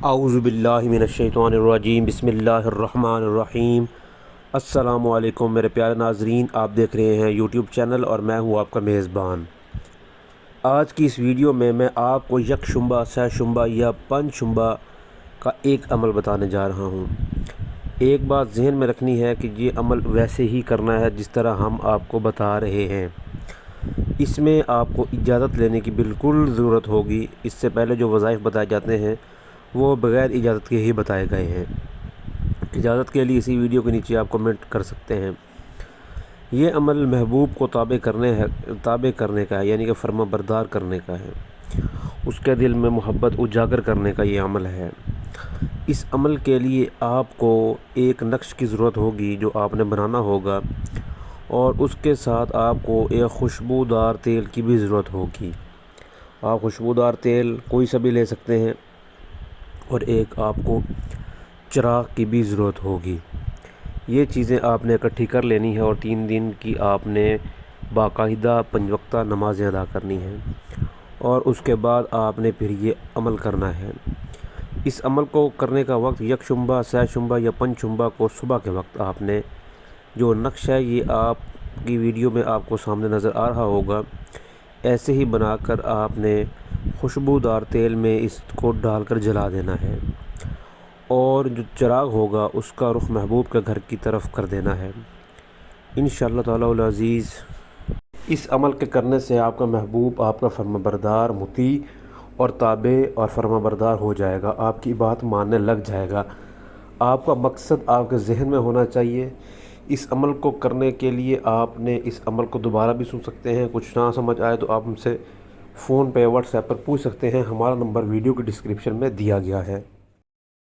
اعوذ باللہ من الشیطان الرجیم، بسم اللہ الرحمن الرحیم۔ السلام علیکم میرے پیارے ناظرین، آپ دیکھ رہے ہیں یوٹیوب چینل اور میں ہوں آپ کا میزبان۔ آج کی اس ویڈیو میں آپ کو یک شنبہ، سہ شنبہ یا پنج شنبہ کا ایک عمل بتانے جا رہا ہوں۔ ایک بات ذہن میں رکھنی ہے کہ یہ عمل ویسے ہی کرنا ہے جس طرح ہم آپ کو بتا رہے ہیں۔ اس میں آپ کو اجازت لینے کی بالکل ضرورت ہوگی۔ اس سے پہلے جو وظائف بتائے جاتے ہیں وہ بغیر اجازت کے ہی بتائے گئے ہیں۔ اجازت کے لیے اسی ویڈیو کے نیچے آپ کمنٹ کر سکتے ہیں۔ یہ عمل محبوب کو تابع کرنے کا ہے، یعنی کہ فرما بردار کرنے کا ہے۔ اس کے دل میں محبت اجاگر کرنے کا یہ عمل ہے۔ اس عمل کے لیے آپ کو ایک نقش کی ضرورت ہوگی جو آپ نے بنانا ہوگا، اور اس کے ساتھ آپ کو ایک خوشبودار تیل کی بھی ضرورت ہوگی۔ آپ خوشبودار تیل کوئی سا بھی لے سکتے ہیں، اور ایک آپ کو چراغ کی بھی ضرورت ہوگی۔ یہ چیزیں آپ نے اکٹھی کر لینی ہے، اور 3 دن کی آپ نے باقاعدہ 5 وقتہ نمازیں ادا کرنی ہیں، اور اس کے بعد آپ نے پھر یہ عمل کرنا ہے۔ اس عمل کو کرنے کا وقت یک شنبہ، سہ شنبہ یا پنج شنبہ کو صبح کے وقت آپ نے جو نقش ہے یہ آپ کی ویڈیو میں آپ کو سامنے نظر آ رہا ہوگا، ایسے ہی بنا کر آپ نے خوشبودار تیل میں اس کو ڈال کر جلا دینا ہے، اور جو چراغ ہوگا اس کا رخ محبوب کے گھر کی طرف کر دینا ہے۔ انشاءاللہ تعالی العزیز اس عمل کے کرنے سے آپ کا محبوب آپ کا فرما بردار، مطیع اور تابع اور فرما بردار ہو جائے گا، آپ کی بات ماننے لگ جائے گا۔ آپ کا مقصد آپ کے ذہن میں ہونا چاہیے۔ اس عمل کو کرنے کے لیے آپ نے اس عمل کو دوبارہ بھی سن سکتے ہیں۔ کچھ نہ سمجھ آئے تو آپ ہم سے فون پہ، واٹس ایپ پر پوچھ سکتے ہیں۔ ہمارا نمبر ویڈیو کے ڈسکرپشن میں دیا گیا ہے۔